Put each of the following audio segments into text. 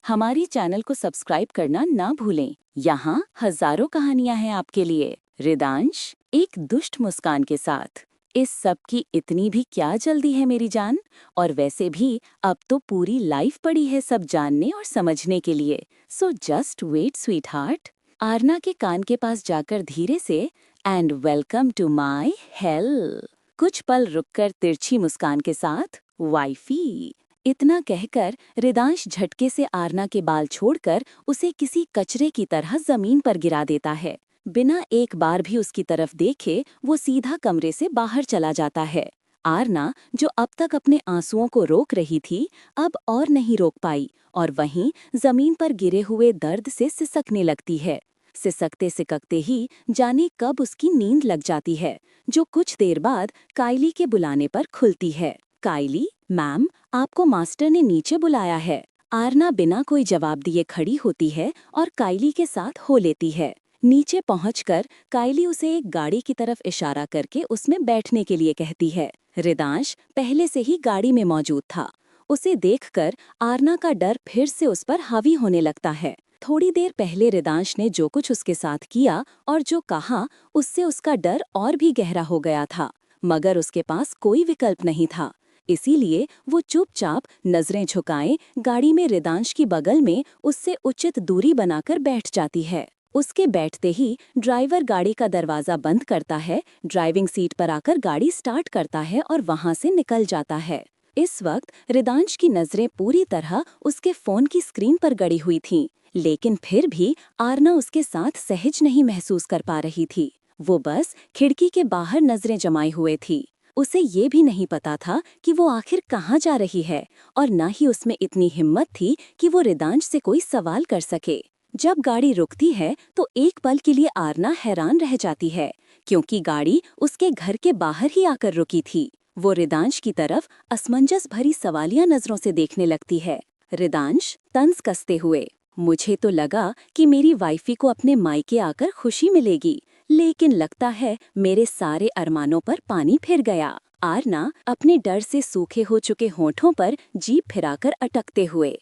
हमारी चैनल को सब्सक्राइब करना ना भूलें। यहाँ हजारों कहानियां हैं आपके लिए। रिदांश एक दुष्ट मुस्कान के साथ। इस सब की इतनी भी क्या जल्दी है मेरी जान? और वैसे भी अब तो पूरी लाइफ पड़ी है सब जानने और समझने के लिए। So just wait sweetheart. Aarna के कान के पास जाकर धीरे से and welcome to my hell. कुछ पल रुककर तिरछी मुस्कान के साथ वाइफी। इतना कहकर रिदांश झटके से आरना के बाल छोड़कर उसे किसी कचरे की तरह जमीन पर गिरा देता है। बिना एक बार भी उसकी तरफ देखे वो सीधा कमरे से बाहर चला जाता है। आरना, जो अब तक अपने आंसुओं को रोक रही थी, अब और नहीं रोक पाई और वहीं जमीन पर गिरे हुए दर्द से सिसकने लगती है। सिसकते सिसकते ही जाने कब उसकी नींद लग जाती है, जो कुछ देर बाद कायली के बुलाने पर खुलती है। कायली, मैम, आपको मास्टर ने नीचे बुलाया है। आरना बिना कोई जवाब दिए खड़ी होती है और कायली के साथ हो लेती है। नीचे पहुंचकर कायली उसे एक गाड़ी की तरफ इशारा करके उसमें बैठने के लिए कहती है। रिदांश पहले से ही गाड़ी में मौजूद था। उसे देखकर आरना का डर फिर से उस पर हावी होने लगता है। थोड़ी देर पहले रिदांश ने जो कुछ उसके साथ किया और जो कहा, उससे उसका डर और भी गहरा हो गया था, मगर उसके पास कोई विकल्प नहीं था। इसीलिए वो चुपचाप नजरें झुकाए गाड़ी में रिदांश की बगल में उससे उचित दूरी बनाकर बैठ जाती है। उसके बैठते ही ड्राइवर गाड़ी का दरवाजा बंद करता है, ड्राइविंग सीट पर आकर गाड़ी स्टार्ट करता है और वहां से निकल जाता है। इस वक्त रिदांश की नजरें पूरी तरह उसके फोन की स्क्रीन पर गड़ी हुई थीं, लेकिन फिर भी आरना उसके साथ सहज नहीं महसूस कर पा रही थी। वो बस खिड़की के बाहर नजरें जमाए हुए थी। उसे ये भी नहीं पता था कि वो आखिर कहाँ जा रही है और न ही उसमें इतनी हिम्मत थी कि वो रिदांश से कोई सवाल कर सके। जब गाड़ी रुकती है तो एक पल के लिए आरना हैरान रह जाती है, क्योंकि गाड़ी उसके घर के बाहर ही आकर रुकी थी। वो रिदांश की तरफ असमंजस भरी सवालिया नजरों से देखने लगती है। रिदांश तंज कसते हुए, मुझे तो लगा कि मेरी वाइफी को अपने मायके आकर खुशी मिलेगी, लेकिन लगता है मेरे सारे अरमानों पर पानी फिर गया। आरना अपने डर से सूखे हो चुके होठों पर जीभ फिराकर अटकते हुए,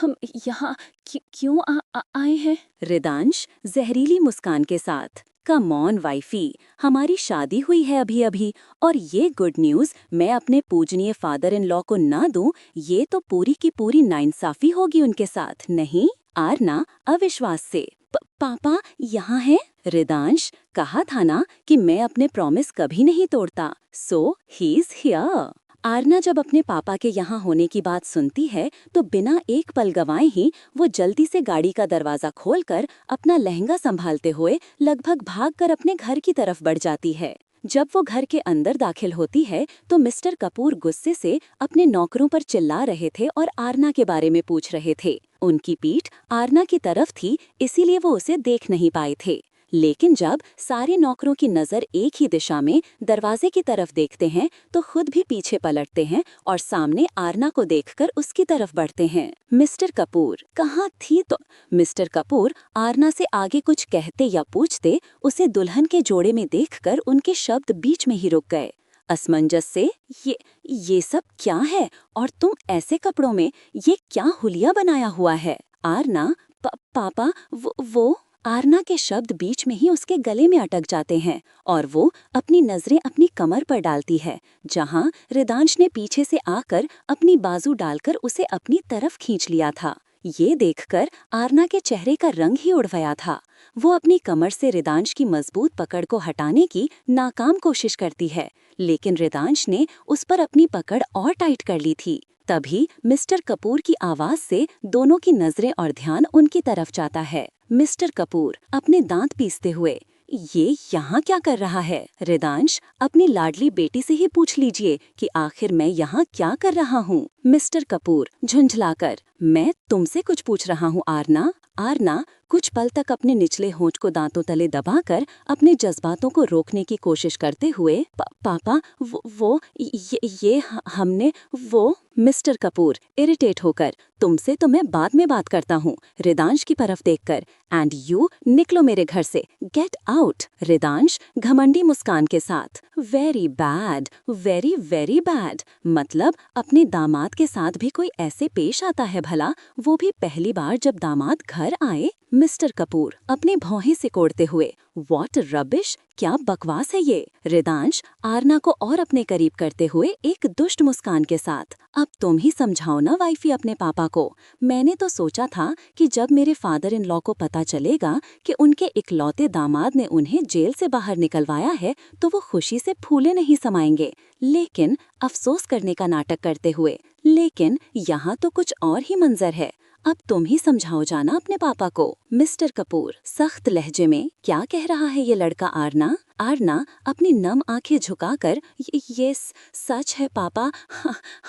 हम यहाँ क्यों आए हैं? रिदांश जहरीली मुस्कान के साथ, कम ऑन वाइफी, हमारी शादी हुई है अभी अभी, और ये गुड न्यूज़ मैं अपने पूजनीय फादर इन लॉ को ना दूं, ये तो पूरी की पूरी नाइंसाफी होगी उनके साथ, नहीं? आरना अविश्वास से, पापा यहाँ हैं? रिदांश, कहा था ना कि मैं अपने प्रॉमिस कभी नहीं तोड़ता, सो ही इज हियर। आरना जब अपने पापा के यहाँ होने की बात सुनती है तो बिना एक पल गंवाए ही वो जल्दी से गाड़ी का दरवाजा खोलकर अपना लहंगा संभालते हुए लगभग भागकर अपने घर की तरफ बढ़ जाती है। जब वो घर के अंदर दाखिल होती है तो मिस्टर कपूर गुस्से से अपने नौकरों पर चिल्ला रहे थे और आरना के बारे में पूछ रहे थे। उनकी पीठ आरना की तरफ थी, इसीलिए वो उसे देख नहीं पाए थे। लेकिन जब सारे नौकरों की नजर एक ही दिशा में दरवाजे की तरफ देखते हैं तो खुद भी पीछे पलटते हैं और सामने आरना को देखकर उसकी तरफ बढ़ते हैं। मिस्टर कपूर कहाँ थी? तो मिस्टर कपूर आरना से आगे कुछ कहते या पूछते उसे दुल्हन के जोड़े में देखकर उनके शब्द बीच में ही रुक गए। असमंजस से, ये सब क्या है और तुम ऐसे कपड़ों में, ये क्या हुलिया बनाया हुआ है? आरना, पापा, वो आरना के शब्द बीच में ही उसके गले में अटक जाते हैं और वो अपनी नजरें अपनी कमर पर डालती है, जहां रिदांश ने पीछे से आकर अपनी बाजू डालकर उसे अपनी तरफ खींच लिया था। ये देखकर आरना के चेहरे का रंग ही उड़ गया था। वो अपनी कमर से रिदांश की मजबूत पकड़ को हटाने की नाकाम कोशिश करती है, लेकिन रिदांश ने उस पर अपनी पकड़ और टाइट कर ली थी। तभी मिस्टर कपूर की आवाज से दोनों की नजरें और ध्यान उनकी तरफ जाता है। मिस्टर कपूर अपने दांत पीसते हुए, ये यहाँ क्या कर रहा है? रिदांश, अपनी लाडली बेटी से ही पूछ लीजिए कि आखिर मैं यहाँ क्या कर रहा हूँ। मिस्टर कपूर झुंझलाकर, मैं तुमसे कुछ पूछ रहा हूँ आरना। आरना कुछ पल तक अपने निचले होंठ को दांतों तले दबाकर अपने जज्बातों को रोकने की कोशिश करते हुए पापा हमने वो मिस्टर कपूर इरिटेट होकर, तुमसे तो मैं बाद में बात करता हूँ रिदांश की तरफ देखकर, एंड यू निकलो मेरे घर से, गेट आउट। रिदांश घमंडी मुस्कान के साथ, very bad, very very bad, मतलब अपने दामाद के साथ भी कोई ऐसे पेश आता है भला, वो भी पहली बार जब दामाद घर आए। मिस्टर कपूर अपनी भौहें सिकोड़ते हुए, व्हाट रबिश, क्या बकवास है ये। रिदांश आरना को और अपने करीब करते हुए एक दुष्ट मुस्कान के साथ, अब तुम ही समझाओ ना वाइफी अपने पापा को। मैंने तो सोचा था कि जब मेरे फादर इन लॉ को पता चलेगा कि उनके इकलौते दामाद ने उन्हें जेल से बाहर निकलवाया है तो वो खुशी से फूले नहीं समाएंगे, लेकिन अफसोस करने का नाटक करते हुए, लेकिन यहाँ तो कुछ और ही मंजर है। अब तुम ही समझाओ जाना अपने पापा को। मिस्टर कपूर सख्त लहजे में, क्या कह रहा है ये लड़का आरना। आरना अपनी नम आंखें झुकाकर, ये सच है पापा,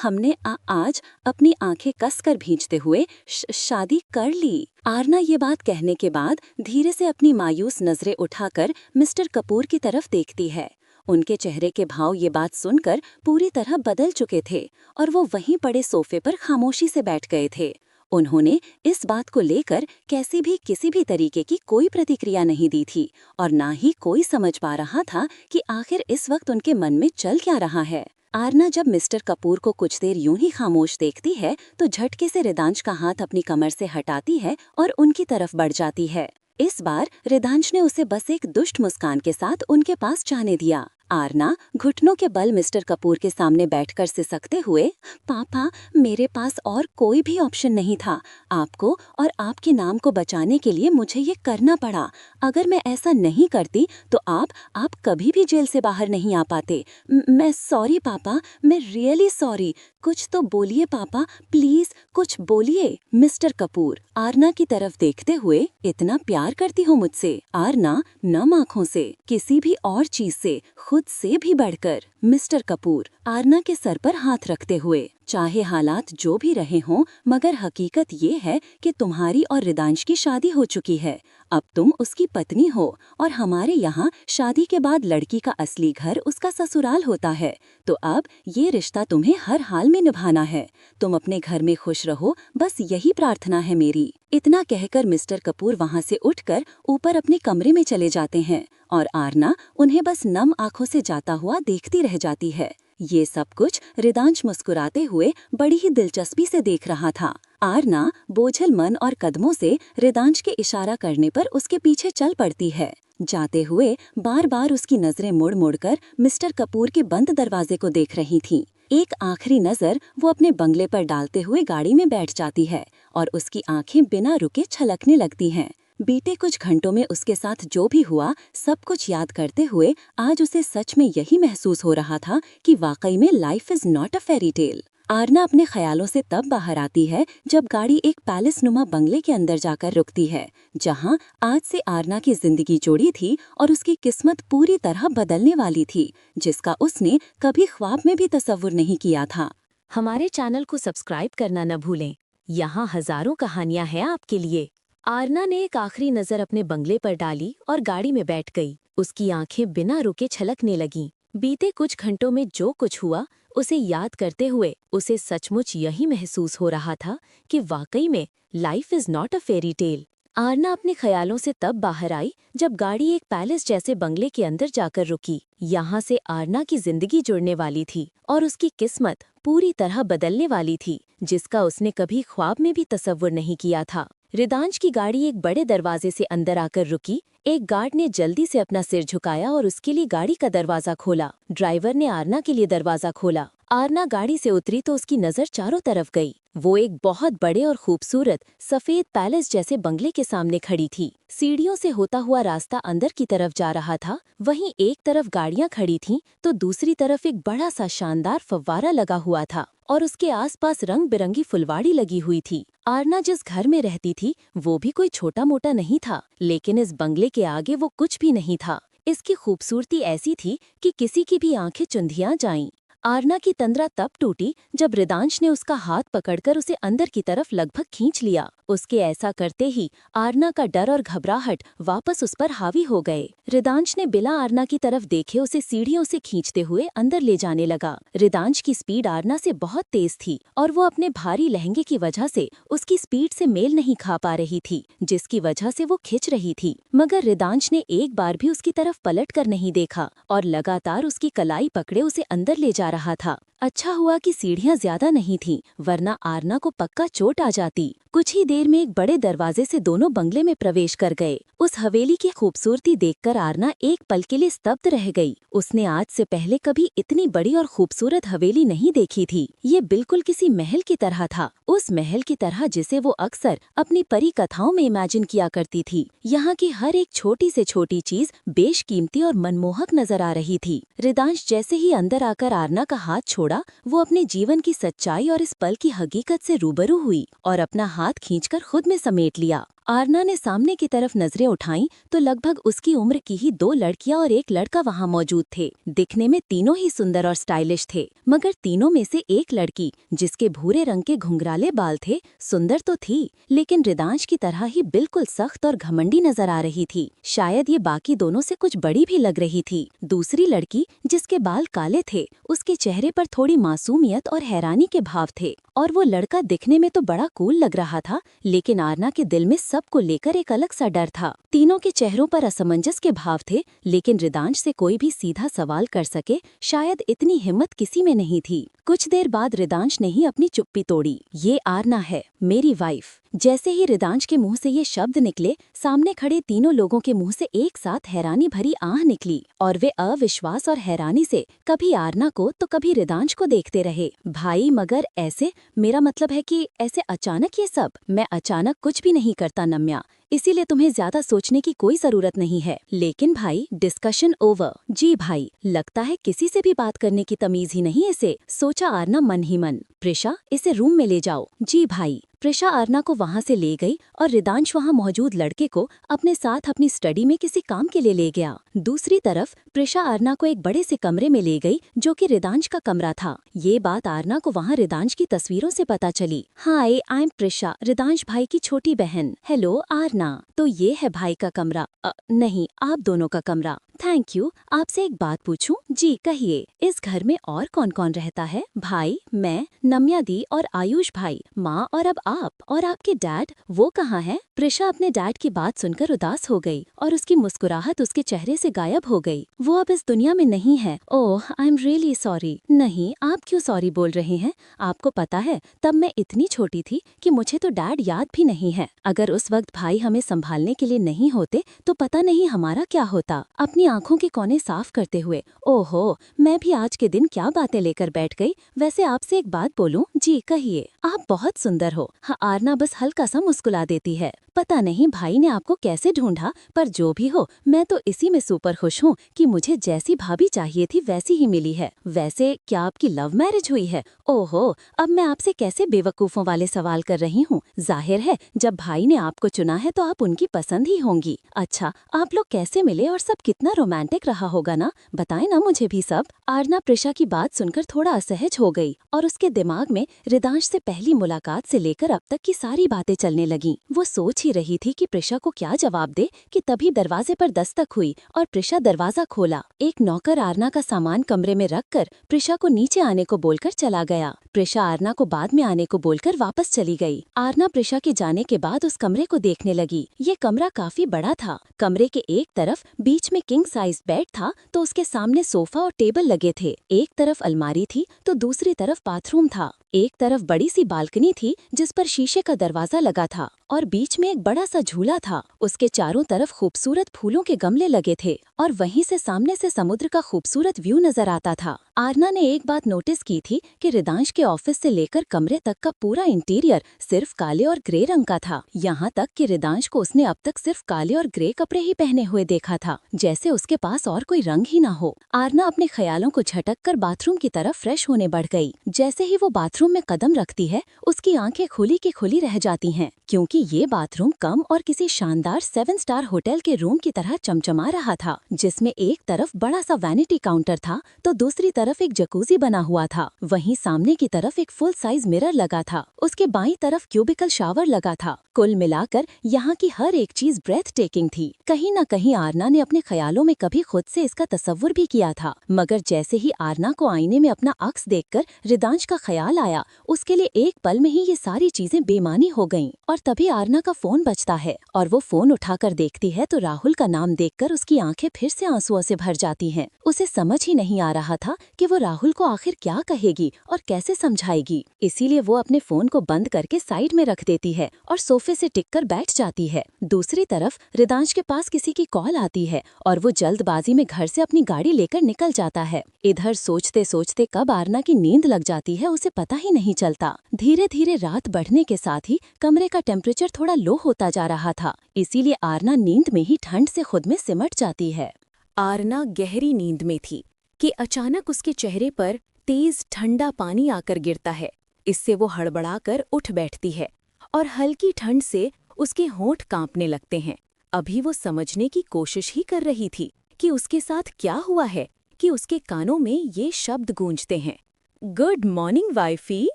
हमने आज अपनी आंखें कसकर भींचते हुए शादी कर ली। आरना ये बात कहने के बाद धीरे से अपनी मायूस नजरें उठाकर मिस्टर कपूर की तरफ देखती है। उनके चेहरे के भाव ये बात सुनकर पूरी तरह बदल चुके थे और वो वहीं पड़े सोफे पर खामोशी से बैठ गए थे। उन्होंने इस बात को लेकर कैसी भी किसी भी तरीके की कोई प्रतिक्रिया नहीं दी थी और ना ही कोई समझ पा रहा था कि आखिर इस वक्त उनके मन में चल क्या रहा है। आरना जब मिस्टर कपूर को कुछ देर यूं ही खामोश देखती है तो झटके से रिदांश का हाथ अपनी कमर से हटाती है और उनकी तरफ बढ़ जाती है। इस बार रिदांश ने उसे बस एक दुष्ट मुस्कान के साथ उनके पास जाने दिया। आरना घुटनों के बल मिस्टर कपूर के सामने बैठकर सिसकते हुए, पापा मेरे पास और कोई भी ऑप्शन नहीं था, आपको और आपके नाम को बचाने के लिए मुझे ये करना पड़ा। अगर मैं ऐसा नहीं करती तो आप कभी भी जेल से बाहर नहीं आ पाते। मैं सॉरी पापा, मैं रियली सॉरी, कुछ तो बोलिए पापा, प्लीज कुछ बोलिए। मिस्टर कपूर आरना की तरफ देखते हुए, इतना प्यार करती हो मुझसे। आरना नम आँखों से, किसी भी और चीज से, खुद से भी बढ़कर। मिस्टर कपूर आरना के सर पर हाथ रखते हुए, चाहे हालात जो भी रहे हों, मगर हकीकत ये है कि तुम्हारी और रिदांश की शादी हो चुकी है। अब तुम उसकी पत्नी हो और हमारे यहाँ शादी के बाद लड़की का असली घर उसका ससुराल होता है, तो अब ये रिश्ता तुम्हें हर हाल में निभाना है। तुम अपने घर में खुश रहो, बस यही प्रार्थना है मेरी। इतना कहकर मिस्टर कपूर वहाँ से उठकर ऊपर अपने कमरे में चले जाते हैं और आरना उन्हें बस नम आंखों से जाता हुआ देखती रह जाती है। ये सब कुछ रिदांश मुस्कुराते हुए बड़ी ही दिलचस्पी से देख रहा था। आरना बोझल मन और कदमों से रिदांश के इशारा करने पर उसके पीछे चल पड़ती है। जाते हुए बार बार उसकी नजरें मुड़ मुड़कर मिस्टर कपूर के बंद दरवाजे को देख रही थीं। एक आखिरी नजर वो अपने बंगले पर डालते हुए गाड़ी में बैठ जाती है और उसकी आंखें बिना रुके छलकने लगती हैं। बीते कुछ घंटों में उसके साथ जो भी हुआ सब कुछ याद करते हुए आज उसे सच में यही महसूस हो रहा था कि वाकई में life is not a fairy tale. Aarna अपने ख्यालों से तब बाहर आती है जब गाड़ी एक पैलेस नुमा बंगले के अंदर जाकर रुकती है, जहां आज से आरना की जिंदगी जोड़ी थी और उसकी किस्मत पूरी तरह बदलने वाली थी, जिसका उसने कभी ख्वाब में भी तसव्वुर नहीं किया था। हमारे चैनल को सब्सक्राइब करना न भूलें, यहाँ हजारों कहानियां हैं आपके लिए। आरना ने एक आखिरी नजर अपने बंगले पर डाली और गाड़ी में बैठ गई। उसकी आंखें बिना रुके छलकने लगीं। बीते कुछ घंटों में जो कुछ हुआ उसे याद करते हुए उसे सचमुच यही महसूस हो रहा था कि वाकई में life is not a fairy tale. Aarna अपने ख्यालों से तब बाहर आई जब गाड़ी एक पैलेस जैसे बंगले के अंदर जाकर रुकी। यहाँ से आरना की जिंदगी जुड़ने वाली थी और उसकी किस्मत पूरी तरह बदलने वाली थी, जिसका उसने कभी ख्वाब में भी तसव्वुर नहीं किया था। रिदांश की गाड़ी एक बड़े दरवाजे से अंदर आकर रुकी। एक गार्ड ने जल्दी से अपना सिर झुकाया और उसके लिए गाड़ी का दरवाजा खोला। ड्राइवर ने आरना के लिए दरवाजा खोला। आरना गाड़ी से उतरी तो उसकी नजर चारों तरफ गई। वो एक बहुत बड़े और खूबसूरत सफेद पैलेस जैसे बंगले के सामने खड़ी थी। सीढ़ियों से होता हुआ रास्ता अंदर की तरफ जा रहा था। वहीं एक तरफ गाड़ियां खड़ी थीं तो दूसरी तरफ एक बड़ा सा शानदार फव्वारा लगा हुआ था और उसके आसपास रंग बिरंगी फुलवाड़ी लगी हुई थी। आरना जिस घर में रहती थी वो भी कोई छोटा मोटा नहीं था, लेकिन इस बंगले के आगे वो कुछ भी नहीं था। इसकी खूबसूरती ऐसी थी कि किसी की भी आंखें चुंधिया जाईं। आरना की तंद्रा तब टूटी जब रिदांश ने उसका हाथ पकड़कर उसे अंदर की तरफ लगभग खींच लिया। उसके ऐसा करते ही आरना का डर और घबराहट वापस उस पर हावी हो गए। रिदांश ने बिना आरना की तरफ देखे उसे सीढ़ियों से खींचते हुए अंदर ले जाने लगा। रिदांश की स्पीड आरना से बहुत तेज थी और वो अपने भारी लहंगे की वजह से उसकी स्पीड से मेल नहीं खा पा रही थी, जिसकी वजह से वो खिंच रही थी। मगर रिदांश ने एक बार भी उसकी तरफ पलट कर नहीं देखा और लगातार उसकी कलाई पकड़े उसे अंदर ले जा रहा था। अच्छा हुआ कि सीढ़ियां ज्यादा नहीं थीं, वरना आरना को पक्का चोट आ जाती। कुछ ही देर में एक बड़े दरवाजे से दोनों बंगले में प्रवेश कर गए। उस हवेली की खूबसूरती देखकर आरना एक पल के लिए स्तब्ध रह गई। उसने आज से पहले कभी इतनी बड़ी और खूबसूरत हवेली नहीं देखी थी। ये बिल्कुल किसी महल की तरह था, उस महल की तरह जिसे वो अक्सर अपनी परी कथाओं में इमेजिन किया करती थी। यहाँ की हर एक छोटी से छोटी चीज बेशकीमती और मनमोहक नजर आ रही थी। रिदांश जैसे ही अंदर आकर आरना का हाथ छोड़ा, वो अपने जीवन की सच्चाई और इस पल की हकीकत से रूबरू हुई और अपना हाथ खींचकर खुद में समेट लिया। आरना ने सामने की तरफ नजरें उठाईं तो लगभग उसकी उम्र की ही 2 लड़कियां और एक लड़का वहां मौजूद थे। दिखने में तीनों ही सुंदर और स्टाइलिश थे, मगर तीनों में से एक लड़की, जिसके भूरे रंग के घुंघराले बाल थे, सुंदर तो थी, लेकिन रिदांश की तरह ही बिल्कुल सख्त और घमंडी नजर आ रही थी। शायद ये बाकी दोनों से कुछ बड़ी भी लग रही थी। दूसरी लड़की, जिसके बाल काले थे, उसके चेहरे पर थोड़ी मासूमियत और हैरानी के भाव थे, और वो लड़का दिखने में तो बड़ा कूल लग रहा था, लेकिन आरना के दिल में सबको लेकर एक अलग सा डर था। तीनों के चेहरों पर असमंजस के भाव थे, लेकिन रिदांश से कोई भी सीधा सवाल कर सके, शायद इतनी हिम्मत किसी में नहीं थी। कुछ देर बाद रिदांश ने ही अपनी चुप्पी तोड़ी। ये आरना है, मेरी वाइफ। जैसे ही रिदांश के मुंह से ये शब्द निकले, सामने खड़े तीनों लोगों के मुंह से एक साथ हैरानी भरी आह निकली, और वे अविश्वास और हैरानी से कभी आरना को तो कभी रिदांश को देखते रहे। भाई, मगर ऐसे, मेरा मतलब है कि ऐसे अचानक ये सब? मैं अचानक कुछ भी नहीं करता नम्या, इसीलिए तुम्हें ज्यादा सोचने की कोई जरूरत नहीं है। लेकिन भाई, डिस्कशन ओवर। जी भाई, लगता है किसी से भी बात करने की तमीज ही नहीं इसे, सोचा आरना मन ही मन। प्रिशा, इसे रूम में ले जाओ। जी भाई। प्रिशा आरना को वहां से ले गई और रिदांश वहां मौजूद लड़के को अपने साथ अपनी स्टडी में किसी काम के लिए ले गया। दूसरी तरफ प्रिशा आरना को एक बड़े से कमरे में ले गई, जो कि रिदांश का कमरा था। ये बात आरना को वहां रिदांश की तस्वीरों से पता चली। हाय, आई एम प्रिशा, रिदांश भाई की छोटी बहन। हेलो आरना, तो ये है भाई का कमरा। नहीं, आप दोनों का कमरा। Thank you. आपसे एक बात पूछूं? जी कहिए। इस घर में और कौन कौन रहता है? भाई, मैं, नम्या दी और आयुष भाई, माँ, और अब आप। और आपके डैड, वो कहाँ हैं? प्रिशा अपने डैड की बात सुनकर उदास हो गई और उसकी मुस्कुराहट उसके चेहरे से गायब हो गई। वो अब इस दुनिया में नहीं है। ओह, आई एम रियली सॉरी। नहीं, आप क्यों सॉरी बोल रहे हैं? आपको पता है, तब मैं इतनी छोटी थी कि मुझे तो डैड याद भी नहीं है। अगर उस वक्त भाई हमें संभालने के लिए नहीं होते तो पता नहीं हमारा क्या होता। अपनी आंखों के कोने साफ करते हुए, ओहो, मैं भी आज के दिन क्या बातें लेकर बैठ गई। वैसे आपसे एक बात बोलूं? जी कहिए। आप बहुत सुंदर हो। हाँ, आरना बस हल्का सा मुस्कुरा देती है। पता नहीं भाई ने आपको कैसे ढूंढा, पर जो भी हो, मैं तो इसी में सुपर खुश हूँ कि मुझे जैसी भाभी चाहिए थी वैसी ही मिली है। वैसे क्या आपकी लव मैरिज हुई है? ओहो, अब मैं आपसे कैसे बेवकूफों वाले सवाल कर रही हूँ। जाहिर है, जब भाई ने आपको चुना है तो आप उनकी पसंद ही होंगी। अच्छा, आप लोग कैसे मिले और सब कितना रोमांटिक रहा होगा ना? बताएं ना मुझे भी सब। आरना प्रिशा की बात सुनकर थोड़ा असहज हो गई और उसके दिमाग में रिदांश से पहली मुलाकात से लेकर अब तक की सारी बातें चलने लगी। वो सोच ही रही थी कि प्रिशा को क्या जवाब दे कि तभी दरवाजे पर दस्तक हुई और प्रिशा दरवाजा खोला। एक नौकर आरना का सामान कमरे में रखकर प्रिशा को नीचे आने को बोलकर चला गया। प्रिशा आरना को बाद में आने को बोलकर वापस चली गई। आरना प्रिशा के जाने के बाद उस कमरे को देखने लगी। ये कमरा काफी बड़ा था। कमरे के एक तरफ बीच में किंग साइज बेड था, तो उसके सामने सोफा और टेबल लगे थे। एक तरफ अलमारी थी तो दूसरी तरफ बाथरूम था। एक तरफ बड़ी सी बालकनी थी जिस पर शीशे का दरवाजा लगा था और बीच में एक बड़ा सा झूला था। उसके चारों तरफ खूबसूरत फूलों के गमले लगे थे और वहीं से सामने से समुद्र का खूबसूरत व्यू नजर आता था। आरना ने एक बात नोटिस की थी कि रिदांश के ऑफिस से लेकर कमरे तक का पूरा इंटीरियर सिर्फ काले और ग्रे रंग का था। यहाँ तक कि रिदांश को उसने अब तक सिर्फ काले और ग्रे कपड़े ही पहने हुए देखा था, जैसे उसके पास और कोई रंग ही ना हो। आरना अपने ख्यालों को झटक कर बाथरूम की तरफ फ्रेश होने बढ़ गई। जैसे ही वो बाथरूम बाथरूम में कदम रखती है उसकी आंखें खुली की खुली रह जाती हैं, क्योंकि ये बाथरूम कम और किसी शानदार 7 स्टार होटल के रूम की तरह चमचमा रहा था, जिसमें एक तरफ बड़ा सा वैनिटी काउंटर था तो दूसरी तरफ एक जकूजी बना हुआ था। वहीं सामने की तरफ एक फुल साइज मिरर लगा था, उसके बाईं तरफ क्यूबिकल शावर लगा था। कुल मिलाकर यहाँ की हर एक चीज ब्रेथ टेकिंग थी। कहीं न कहीं आरना ने अपने ख्यालों में कभी खुद से इसका तस्वुर भी किया था, मगर जैसे ही आरना को आईने में अपना अक्स देखकर रिदांश का ख्याल आया, उसके लिए एक पल में ही ये सारी चीजें बेमानी हो गईं। और तभी आरना का फोन बजता है और वो फोन उठाकर देखती है तो राहुल का नाम देखकर उसकी आंखें फिर से आंसुओं से भर जाती हैं। उसे समझ ही नहीं आ रहा था कि वो राहुल को आखिर क्या कहेगी और कैसे समझाएगी, इसीलिए वो अपने फोन को बंद करके साइड में रख देती है और सोफे से टिककर बैठ जाती है। दूसरी तरफ रिदांश के पास किसी की कॉल आती है और वो जल्दबाजी में घर से अपनी गाड़ी लेकर निकल जाता है। इधर सोचते सोचते कब आरना की नींद लग जाती है उसे पता ही नहीं चलता। धीरे धीरे रात बढ़ने के साथ ही कमरे का टेम्परेचर थोड़ा लो होता जा रहा था, इसीलिए आरना नींद में ही ठंड से खुद में सिमट जाती है। आरना गहरी नींद में थी कि अचानक उसके चेहरे पर तेज ठंडा पानी आकर गिरता है। इससे वो हड़बड़ाकर उठ बैठती है और हल्की ठंड से उसके होंठ कांपने लगते हैं। अभी वो समझने की कोशिश ही कर रही थी कि उसके साथ क्या हुआ है कि उसके कानों में ये शब्द गूंजते हैं, गुड मॉर्निंग वाइफी।